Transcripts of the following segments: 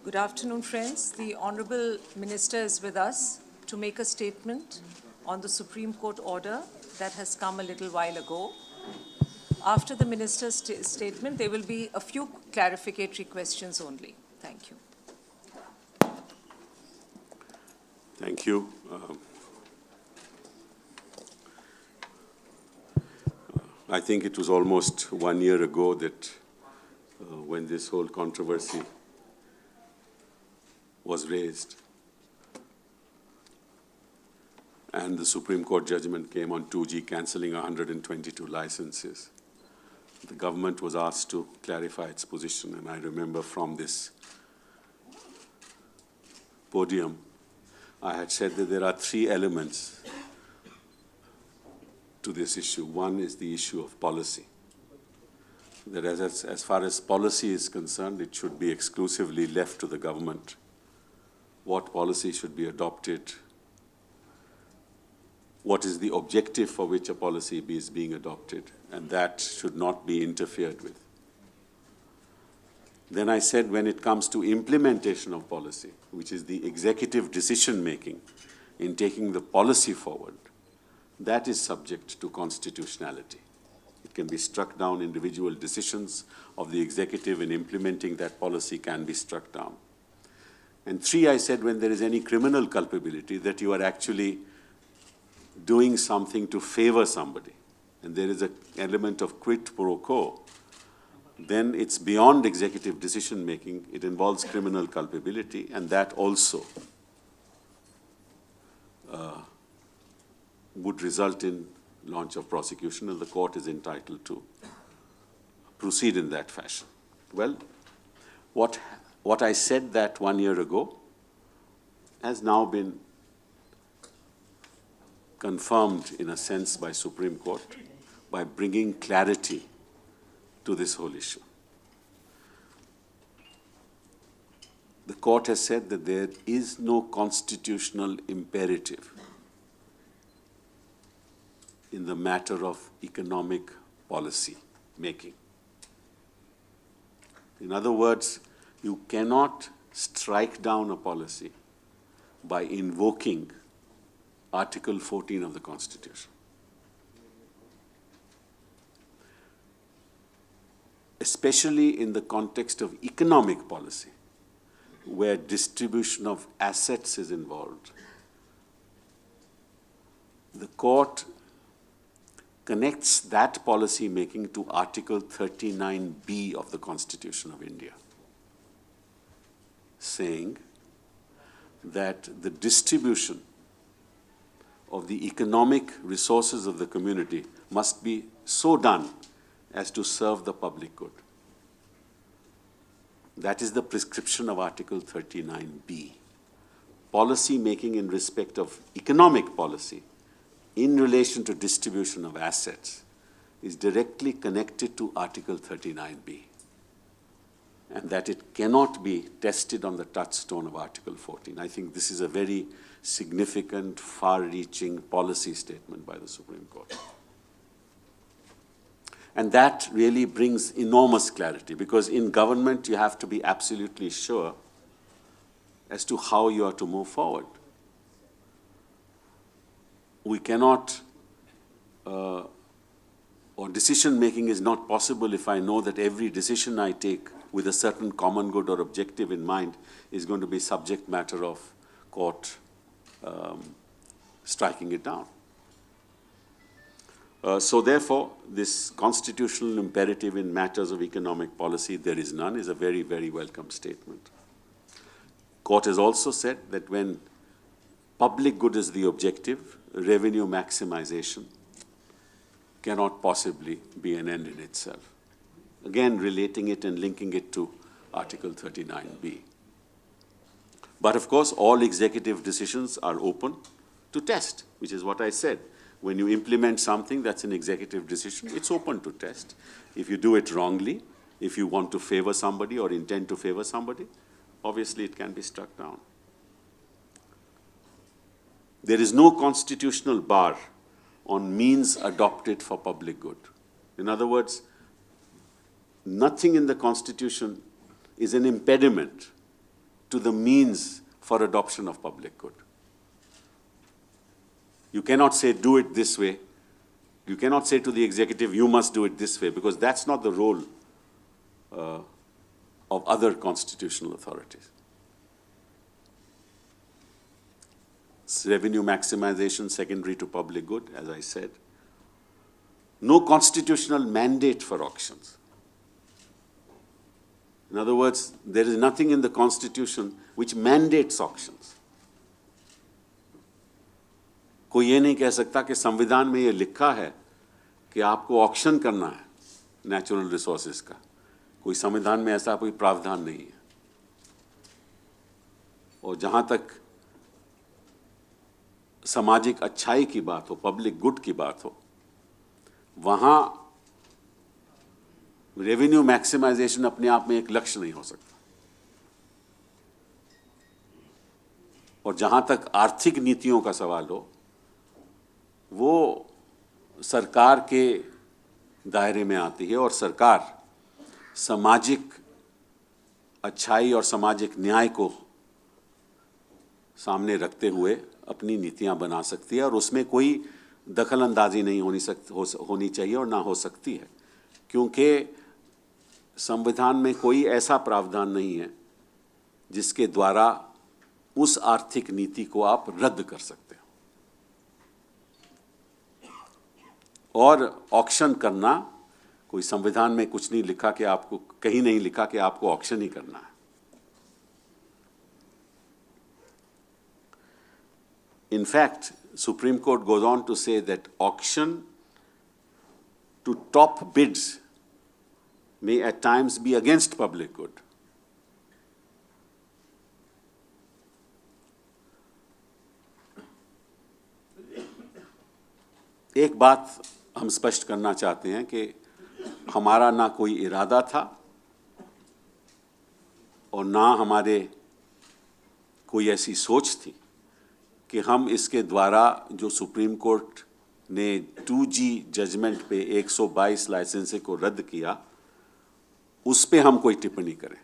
Good afternoon, friends. The Honorable Minister is with us to make a statement on the Supreme Court order that has come a little while ago. After the Minister's statement, there will be a few clarificatory questions only. Thank you. Thank you. I think it was almost 1 year ago that when this whole controversy was raised and the Supreme Court judgment came on 2G cancelling 122 licenses. The government was asked to clarify its position, and I remember from this podium I had said that there are three elements to this issue. One is the issue of policy. That as far as policy is concerned, it should be exclusively left to the government. What policy should be adopted? What is the objective for which a policy is being adopted? And that should not be interfered with. Then I said when it comes to implementation of policy, which is the executive decision-making in taking the policy forward, that is subject to constitutionality. It can be struck down. Individual decisions of the executive in implementing that policy can be struck down. And three, I said when there is any criminal culpability, that you are actually doing something to favor somebody, and there is an element of quid pro quo, then it's beyond executive decision-making. It involves criminal culpability, and that also would result in launch of prosecution, and the court is entitled to proceed in that fashion. Well, what I said that 1 year ago has now been confirmed in a sense by Supreme Court by bringing clarity to this whole issue. The court has said that there is no constitutional imperative in the matter of economic policy making. In other words, you cannot strike down a policy by invoking Article 14 of the Constitution. Especially in the context of economic policy, where distribution of assets is involved. The court connects that policy making to Article 39B of the Constitution of India, saying that the distribution of the economic resources of the community must be so done as to serve the public good. That is the prescription of Article 39B. Policy making in respect of economic policy in relation to distribution of assets is directly connected to Article 39B, and that it cannot be tested on the touchstone of Article 14. I think this is a very significant, far-reaching policy statement by the Supreme Court. And that really brings enormous clarity, because in government you have to be absolutely sure as to how you are to move forward. We cannot, or decision-making is not possible if I know that every decision I take with a certain common good or objective in mind is going to be subject matter of court striking it down. So therefore, this constitutional imperative in matters of economic policy, there is none, is a very, very welcome statement. Court has also said that when public good is the objective, revenue maximization cannot possibly be an end in itself. Again, relating it and linking it to Article 39B. But of course, all executive decisions are open to test, which is what I said. When you implement something that's an executive decision, it's open to test. If you do it wrongly, if you want to favor somebody or intend to favor somebody, obviously it can be struck down. There is no constitutional bar on means adopted for public good. In other words, nothing in the Constitution is an impediment to the means for adoption of public good. You cannot say, do it this way. You cannot say to the executive, you must do it this way, because that's not the role of other constitutional authorities. Revenue maximization secondary to public good, as I said. No constitutional mandate for auctions. In other words, there is nothing in the Constitution which mandates auctions. कोई ये नहीं कह सकता कि संविधान में ये लिखा है कि आपको ऑक्शन करना है नेचुरल रिसोर्सेज का. कोई संविधान में ऐसा कोई प्रावधान नहीं है. और जहां तक सामाजिक अच्छाई की बात हो, पब्लिक गुड की बात हो, वहां रेवेन्यू मैक्सिमाइजेशन अपने आप में एक लक्ष्य नहीं हो सकता. और जहां तक आर्थिक नीतियों का सवाल हो, वो सरकार के दायरे में आती है और सरकार सामाजिक अच्छाई और सामाजिक न्याय को सामने रखते हुए अपनी नीतियां बना सकती है, और उसमें कोई दखल अंदाजी नहीं होनी चाहिए और ना हो सकती है, क्योंकि संविधान में कोई ऐसा प्रावधान नहीं है जिसके द्वारा उस आर्थिक नीति को आप रद्द कर सकते हो. और ऑक्शन करना, कोई संविधान में कुछ नहीं लिखा कि आपको, कहीं नहीं लिखा कि आपको ऑक्शन ही करना है. In fact, Supreme Court goes on to say that auction to top bids may at times be against public good. एक बात हम स्पष्ट करना चाहते हैं कि हमारा ना कोई इरादा था और ना हमारे कोई ऐसी सोच थी कि हम इसके द्वारा जो सुप्रीम कोर्ट ने 2G जजमेंट पे 122 लाइसेंसें को रद्द किया, उस पे हम कोई टिप्पणी करें.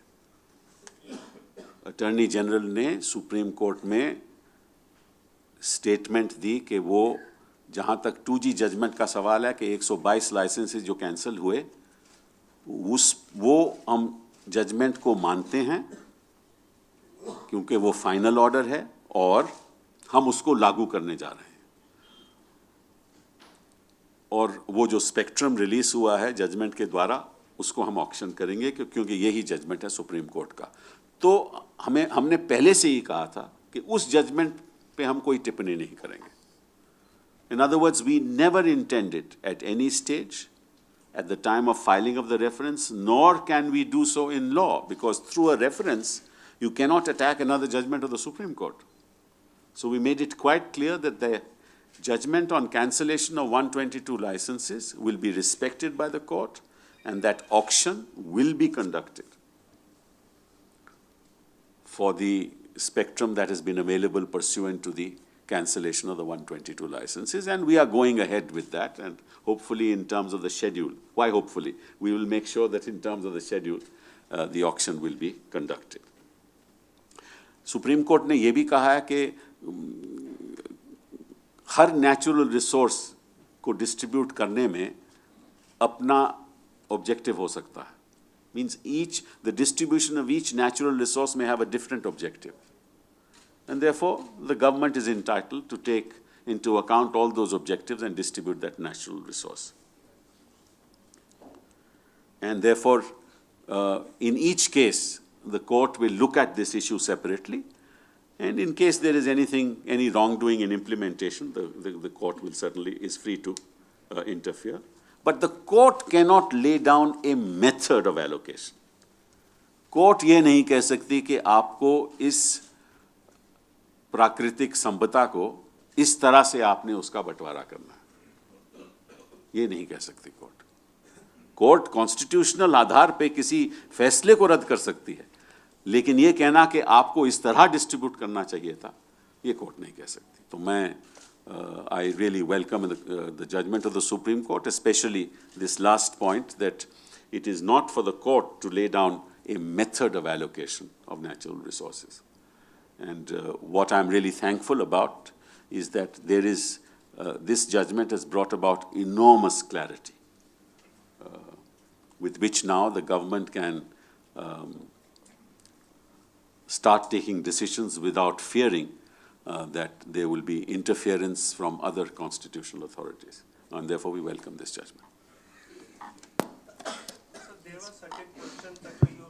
अटॉर्नी जनरल ने सुप्रीम कोर्ट में स्टेटमेंट दी कि वो जहां तक 2G जजमेंट का सवाल है कि 122 लाइसेंसेस जो कैंसिल हुए, वो हम जजमेंट को मानते हैं क्योंकि वो फाइनल ऑर्डर है और हम उसको लागू करने जा रहे हैं. और वो जो स्पेक्ट्रम रिलीज हुआ है जजमेंट के द्वारा, उसको हम ऑक्शन करेंगे क्योंकि यही जजमेंट है सुप्रीम कोर्ट का. तो हमने पहले से ही कहा था कि उस जजमेंट पे हम कोई टिप्पणी नहीं करेंगे. In other words, we never intended at any stage, at the time of filing of the reference, nor can we do so in law, because through a reference, you cannot attack another judgment of the Supreme Court. So we made it quite clear that the judgment on cancellation of 122 licenses will be respected by the court, and that auction will be conducted for the spectrum that has been available pursuant to the cancellation of the 122 licenses, and we are going ahead with that, and hopefully in terms of the schedule, why hopefully, we will make sure that in terms of the schedule, the auction will be conducted. Supreme court ने ये भी कहा है कि हर natural resource को distribute करने में अपना ऑब्जेक्टिव हो सकता है. Means the distribution of each natural resource may have a different objective. And therefore, the government is entitled to take into account all those objectives and distribute that natural resource. And therefore, in each case, the court will look at this issue separately. And in case there is any wrongdoing in implementation, the court will certainly is free to interfere. But the court cannot lay down a method of allocation. Court ये नहीं कह सकती कि आपको इस प्राकृतिक संपदा को इस तरह से आपने उसका बंटवारा करना है, ये नहीं कह सकती कोर्ट. कोर्ट कॉन्स्टिट्यूशनल आधार पे किसी फैसले को रद्द कर सकती है, लेकिन ये कहना कि आपको इस तरह डिस्ट्रीब्यूट करना चाहिए था, ये कोर्ट नहीं कह सकती. तो मैं I really welcome the judgment of the Supreme Court, especially this last point that it is not for the court to lay down a method of allocation of natural resources. And what I'm really thankful about is that there is, this judgment has brought about enormous clarity, with which now the government can start taking decisions without fearing that there will be interference from other constitutional authorities. And therefore, we welcome this judgment. So there were certain questions that you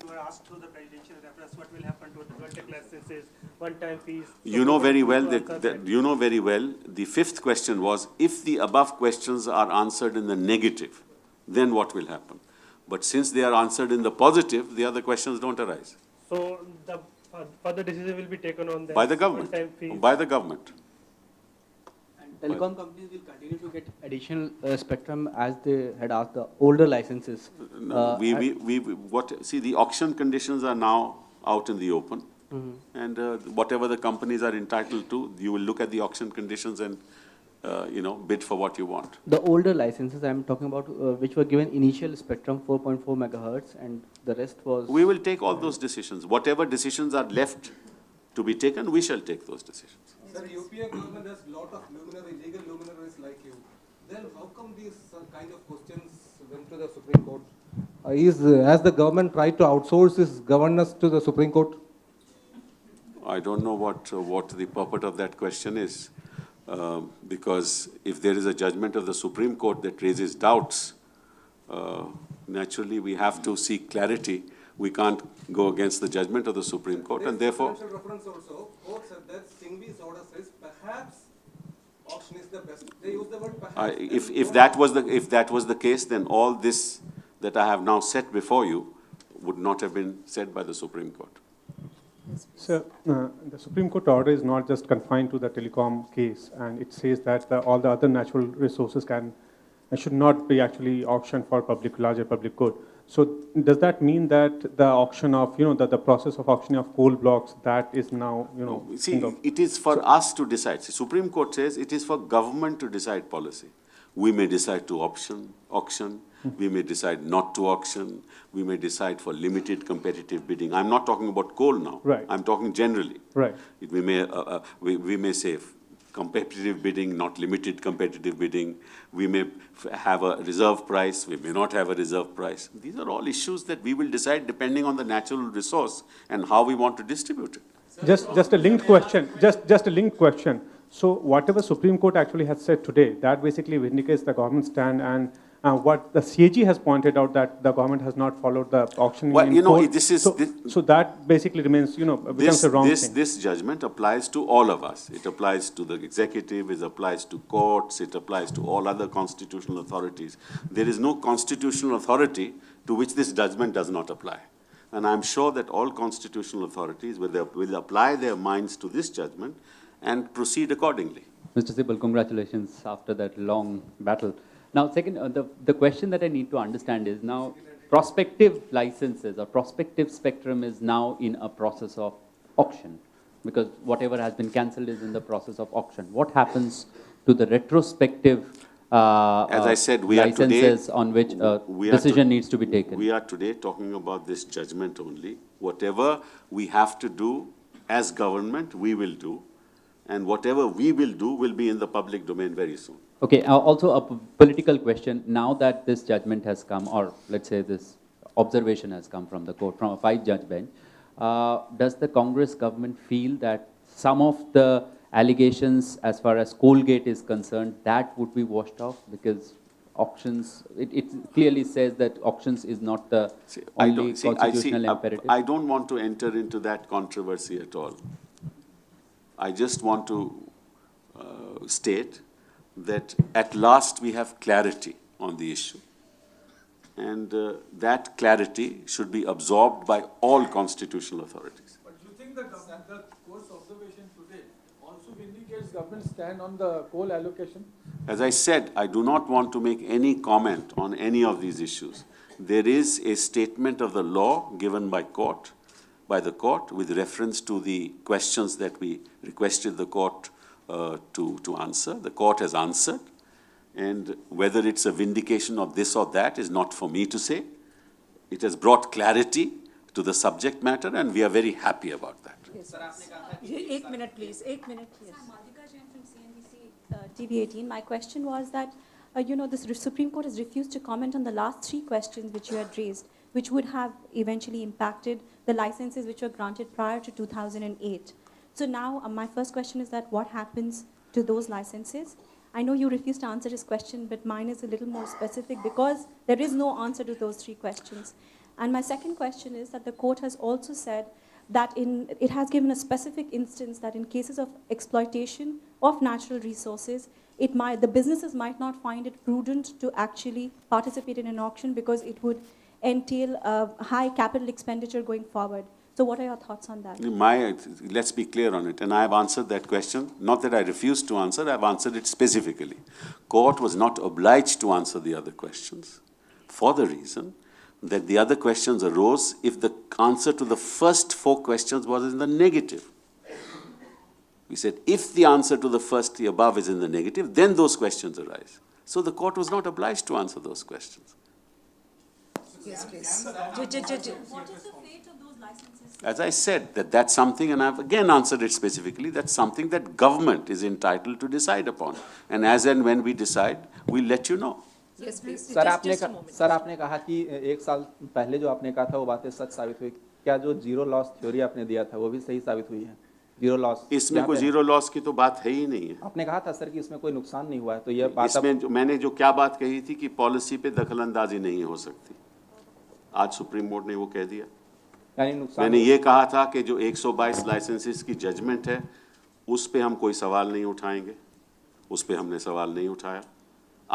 were asked through the presidential reference. What will happen to the contact licenses, one-time fees? You know very well the fifth question was, if the above questions are answered in the negative, then what will happen? But since they are answered in the positive, the other questions don't arise. So the further decision will be taken on that? By the government. One-time fees? By the government. And telecom companies will continue to get additional spectrum as they had asked the older licenses. No, see, the auction conditions are now out in the open. And whatever the companies are entitled to, you will look at the auction conditions and, bid for what you want. The older licenses I'm talking about, which were given initial spectrum 4.4 megahertz, and the rest was. We will take all those decisions. Whatever decisions are left to be taken, we shall take those decisions. Sir, UPA government has lot of luminary, legal luminaries like you. Then how come these kind of questions went to the Supreme Court? Has the government tried to outsource its governance to the Supreme Court? I don't know what the purport of that question is, because if there is a judgment of the Supreme Court that raises doubts, naturally we have to seek clarity. We can't go against the judgment of the Supreme Court, and therefore. Reference also, court said that Singhvi's order says perhaps auction is the best. They use the word perhaps. If that was the case, then all this that I have now set before you would not have been said by the Supreme Court. Sir, the Supreme Court order is not just confined to the telecom case, and it says that all the other natural resources can and should not be actually auctioned for larger public good. So does that mean that the auction of, the process of auctioning of coal blocks, that is now, See, it is for us to decide. See, Supreme Court says it is for government to decide policy. We may decide to auction. We may decide not to auction. We may decide for limited competitive bidding. I'm not talking about coal now. Right. I'm talking generally. Right. We may say competitive bidding, not limited competitive bidding. We may have a reserve price. We may not have a reserve price. These are all issues that we will decide depending on the natural resource and how we want to distribute it. Just a linked question. Just a linked question. So whatever Supreme Court actually has said today, that basically vindicates the government stand, and what the CAG has pointed out, that the government has not followed the auction. Well, so that basically remains, becomes a wrong thing. This judgment applies to all of us. It applies to the executive, it applies to courts, it applies to all other constitutional authorities. There is no constitutional authority to which this judgment does not apply. And I'm sure that all constitutional authorities will apply their minds to this judgment and proceed accordingly. Mr. Sibal, congratulations after that long battle. Now, second, the question that I need to understand is now prospective licenses or prospective spectrum is now in a process of auction, because whatever has been cancelled is in the process of auction. What happens to the retrospective as I said, licenses on which decision needs to be taken? We are today talking about this judgment only. Whatever we have to do as government, we will do. And whatever we will do will be in the public domain very soon. Okay, also a political question. Now that this judgment has come, or let's say this observation has come from the court, from a 5-judge bench, does the Congress government feel that some of the allegations as far as Colgate is concerned, that would be washed off? Because auctions, it clearly says that auctions is not the only constitutional imperative. I don't want to enter into that controversy at all. I just want to state that at last we have clarity on the issue. And that clarity should be absorbed by all constitutional authorities. But do you think that the court's observation today also vindicates government's stand on the coal allocation? As I said, I do not want to make any comment on any of these issues. There is a statement of the law given by the court with reference to the questions that we requested the court to answer. The court has answered, and whether it's a vindication of this or that is not for me to say. It has brought clarity to the subject matter, and we are very happy about that. Yes, please. 1 minute, please. 1 minute, yes. Madhika Jain from CNBC TV18. My question was that, the Supreme Court has refused to comment on the last 3 questions which you had raised, which would have eventually impacted the licenses which were granted prior to 2008. So now, my first question is that what happens to those licenses? I know you refused to answer this question, but mine is a little more specific because there is no answer to those 3 questions. And my second question is that the court has also said that it has given a specific instance that in cases of exploitation of natural resources, the businesses might not find it prudent to actually participate in an auction because it would entail a high capital expenditure going forward. So what are your thoughts on that? Let's be clear on it, and I have answered that question. Not that I refused to answer, I have answered it specifically. Court was not obliged to answer the other questions for the reason that the other questions arose if the answer to the first 4 questions was in the negative. We said, if the answer to the first 3 above is in the negative, then those questions arise. So the court was not obliged to answer those questions. Yes, please. What is the fate of those licenses? As I said, that's something, and I've again answered it specifically, that's something that government is entitled to decide upon. And as and when we decide, we'll let you know. Yes, please. Sir Just a moment. Sir आपने कहा कि 1 साल पहले जो आपने कहा था वो बातें सच साबित हुई, क्या जो जीरो लॉस थ्योरी आपने दिया था वो भी सही साबित हुई है? जीरो लॉस इसमें कोई जीरो लॉस की तो बात है ही नहीं है। आपने कहा था सर कि इसमें कोई नुकसान नहीं हुआ है, तो ये बात इसमें मैंने जो क्या बात कही थी कि पॉलिसी पे दखलंदाजी नहीं हो सकती, आज सुप्रीम कोर्ट ने वो कह दिया। यानी नुकसान मैंने ये कहा था कि जो 122 लाइसेंसेस की जजमेंट है उस पे हम कोई सवाल नहीं उठाएंगे, उस पे हमने सवाल नहीं उठाया।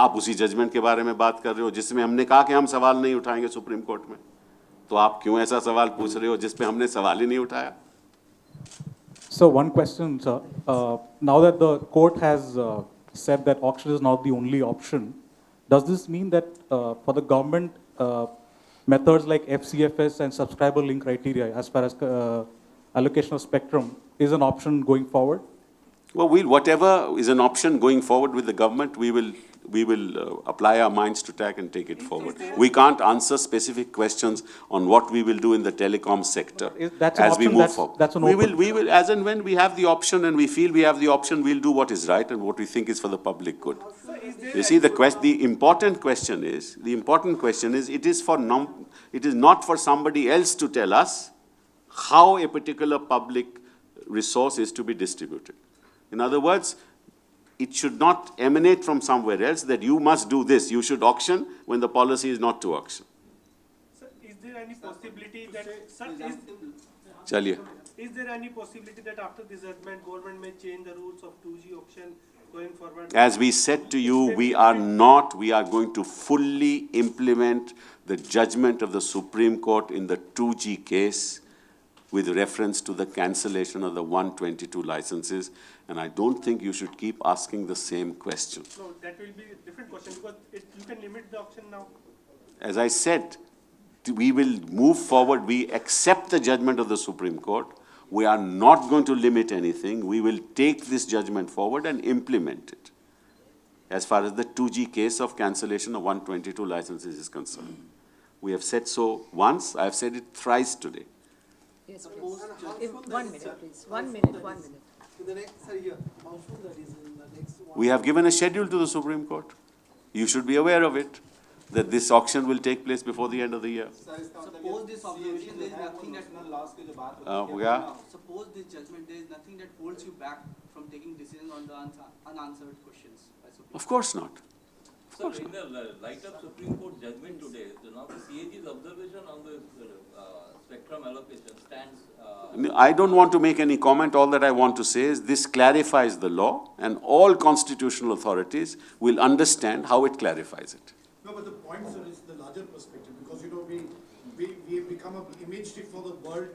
आप उसी जजमेंट के बारे में बात कर रहे हो जिसमें हमने कहा कि हम सवाल नहीं उठाएंगे सुप्रीम कोर्ट में, तो आप क्यों ऐसा सवाल पूछ रहे हो जिस पे हमने सवाल ही नहीं उठाया? So one question, sir. Now that the court has said that auction is not the only option, does this mean that for the government, methods like FCFS and subscriber link criteria as far as allocation of spectrum is an option going forward? Well, whatever is an option going forward with the government, we will apply our minds to tack and take it forward. We can't answer specific questions on what we will do in the telecom sector That's an as we option, move forward. that's an we open- will, as and when we have the option and we feel we have the option, we'll do what is right and what we think is for the public good. You see, the important question is, it is not for somebody else to tell us how a particular public resource is to be distributed. In other words, it should not emanate from somewhere else that you must do this, you should auction when the policy is not to auction. Sir, is there any possibility that, Chaliye. is there any possibility that after this judgment, government may change the rules of 2G auction going forward? As we said to you, we are going to fully implement the judgment of the Supreme Court in the 2G case with reference to the cancellation of the 122 licenses. And I don't think you should keep asking the same question. No, that will be a different question because you can limit the auction now. As I said, we will move forward. We accept the judgment of the Supreme Court. We are not going to limit anything. We will take this judgment forward and implement it as far as the 2G case of cancellation of 122 licenses is concerned. We have said so once. I have said it thrice today. Yes, please. 1 minute, please. 1 minute, 1 minute. We have given a schedule to the Supreme Court. You should be aware of it, that this auction will take place before the end of the year. Suppose this observation, there is nothing that suppose this judgment, there is nothing that holds you back from taking decisions on the unanswered questions. Of course not. So in the light of Supreme Court judgment today, so now the CAG's observation on the spectrum allocation stands. I don't want to make any comment. All that I want to say is this clarifies the law, and all constitutional authorities will understand how it clarifies it. No, but the point, sir, is the larger perspective, because, we have become an image for the world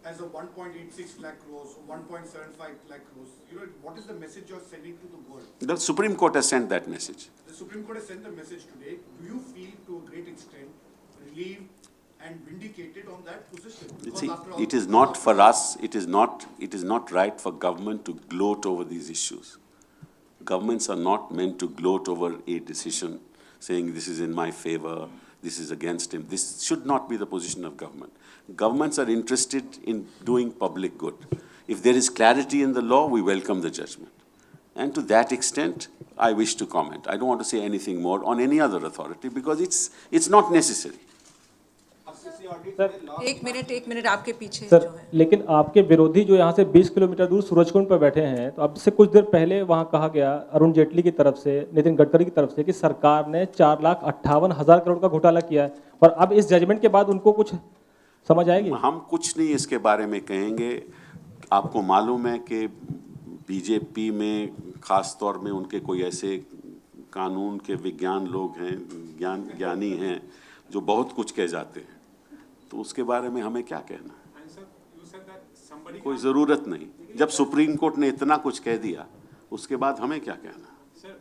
as a 1.86 lakh crores, 1.75 lakh crores. What is the message you're sending to the world? The Supreme Court has sent that message. The Supreme Court has sent the message today. Do you feel, to a great extent, relieved and vindicated on that position? Because See, after all, it is not for us, it is not right for government to gloat over these issues. Governments are not meant to gloat over a decision, saying this is in my favor, this is against him. This should not be the position of government. Governments are interested in doing public good. If there is clarity in the law, we welcome the judgment. And to that extent, I wish to comment. I don't want to say anything more on any other authority because it's not necessary. एक minute आपके पीछे sir, जो है लेकिन आपके विरोधी जो यहाँ से 20 किलोमीटर दूर सूरजकुंड पर बैठे हैं, तो अब से कुछ देर पहले वहाँ कहा गया अरुण जेटली की तरफ से, नितिन गडकरी की तरफ से कि सरकार ने 4,58,000 करोड़ का घोटाला किया है, और अब इस जजमेंट के बाद उनको कुछ समझ आएगी? हम कुछ नहीं इसके बारे में कहेंगे। आपको मालूम है कि बीजेपी में खास तौर में उनके कोई ऐसे कानून के विज्ञान लोग हैं, ज्ञानी हैं जो बहुत कुछ कह जाते हैं, तो उसके बारे में हमें क्या कहना, कोई ज़रूरत नहीं। जब सुप्रीम कोर्ट ने इतना कुछ कह दिया, उसके बाद हमें क्या कहना। Sir,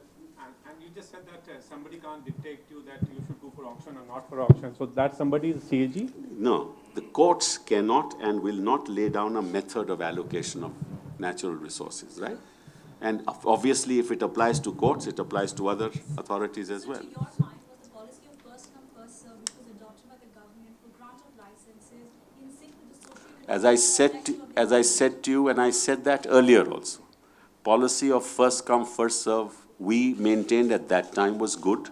and you just said that somebody can't dictate you that you should go for auction or not for auction. So that somebody is CAG? No, the courts cannot and will not lay down a method of allocation of natural resources, right? And obviously, if it applies to courts, it applies to other authorities as well. Your mind was the policy of first come, first served, which was adopted by the government for grant of licenses in sync with the social... As I said to you, and I said that earlier also, policy of first come, first serve, we maintained at that time was good.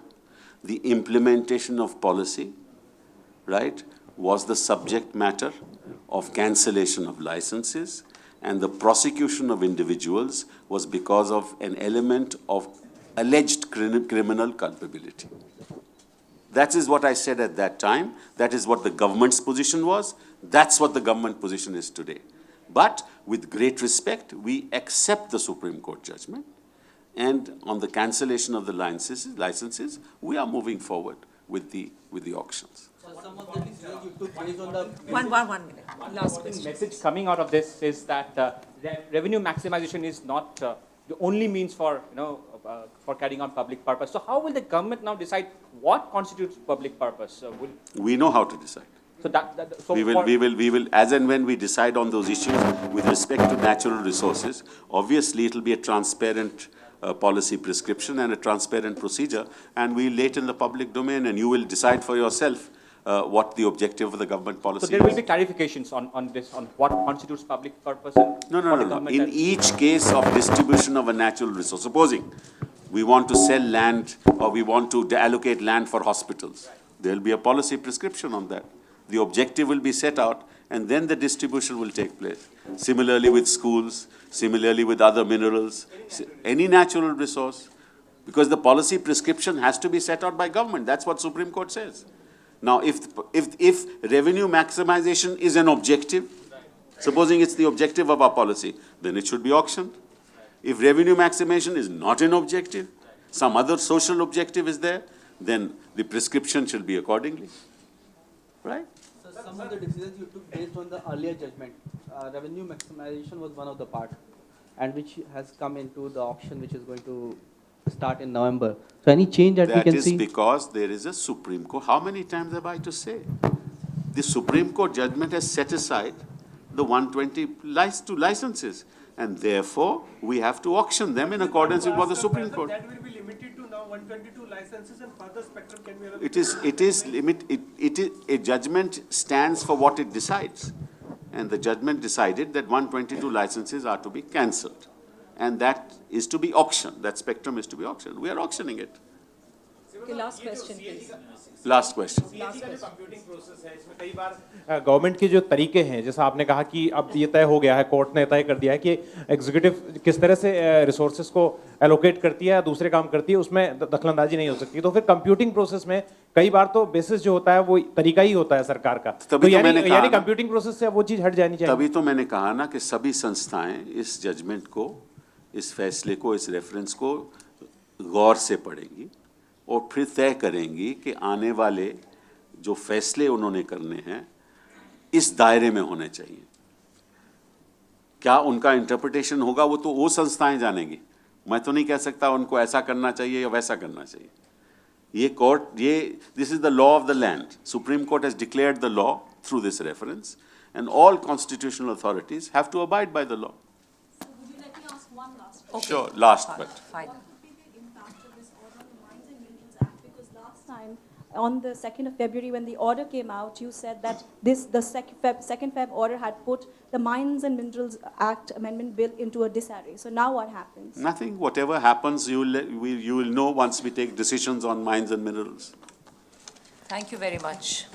The implementation of policy, right, was the subject matter of cancellation of licenses, and the prosecution of individuals was because of an element of alleged criminal culpability. That is what I said at that time. That is what the government's position was. That's what the government position is today. But with great respect, we accept the Supreme Court judgment. And on the cancellation of the licenses, we are moving forward with the auctions. Some of the decisions you took based on the... One minute, last question. Message coming out of this is that revenue maximization is not the only means for, for carrying on public purpose. So how will the government now decide what constitutes public purpose? We know how to decide. So we will, as and when we decide on those issues with respect to natural resources, obviously it will be a transparent policy prescription and a transparent procedure, and we'll lay it in the public domain, and you will decide for yourself what the objective of the government policy is. So there will be clarifications on this, on what constitutes public purpose? And No. In each case of distribution of a natural resource, supposing we want to sell land or we want to allocate land for hospitals, there will be a policy prescription on that. The objective will be set out, and then the distribution will take place. Similarly with schools, similarly with other minerals, any natural resource, because the policy prescription has to be set out by government. That's what Supreme Court says. Now, if revenue maximization is an objective, supposing it's the objective of our policy, then it should be auctioned. If revenue maximization is not an objective, some other social objective is there, then the prescription should be accordingly. Right? So some of the decisions you took based on the earlier judgment, revenue maximization was one of the part, and which has come into the auction, which is going to start in November. So any change that we can see? That is because there is a Supreme Court. How many times have I to say? The Supreme Court judgment has set aside the 120 licenses, and therefore we have to auction them in accordance with what the Supreme Court. That will be limited to now 122 licenses, and further spectrum can be A judgment stands for what it decides, and the judgment decided that 122 licenses are to be cancelled, and that is to be auctioned. That spectrum is to be auctioned. We are auctioning it. Okay, last question, please. Last question. Government के जो तरीके हैं, जैसा आपने कहा कि अब ये तय हो गया है, कोर्ट ने तय कर दिया है कि एग्जीक्यूटिव किस तरह से रिसोर्सेज को एलोकेट करती है, दूसरे काम करती है, उसमें दखलंदाजी नहीं हो सकती। तो फिर कंप्यूटिंग प्रोसेस में कई बार तो बेसिस जो होता है वो तरीका ही होता है सरकार का, तो यानी कंप्यूटिंग प्रोसेस से वो चीज हट जानी चाहिए। तभी तो मैंने कहा ना कि सभी संस्थाएं इस जजमेंट को, इस फैसले को, इस रेफरेंस को गौर से पढ़ेंगी और फिर तय करेंगी कि आने वाले जो फैसले उन्होंने करने हैं इस दायरे में होने चाहिए। क्या उनका इंटरप्रिटेशन होगा वो तो वो संस्थाएं जानेंगी। मैं तो नहीं कह सकता उनको ऐसा करना चाहिए या वैसा करना चाहिए। ये court, this is the law of the land. Supreme court has declared the law through this reference, and all constitutional authorities have to abide by the law. Sure, last but. Fine. on the 2nd of February, when the order came out, you said that the 2nd Feb order had put the Mines and Minerals Act Amendment Bill into a disarray. So now what happens? Nothing. Whatever happens, you will know once we take decisions on mines and minerals. Thank you very much.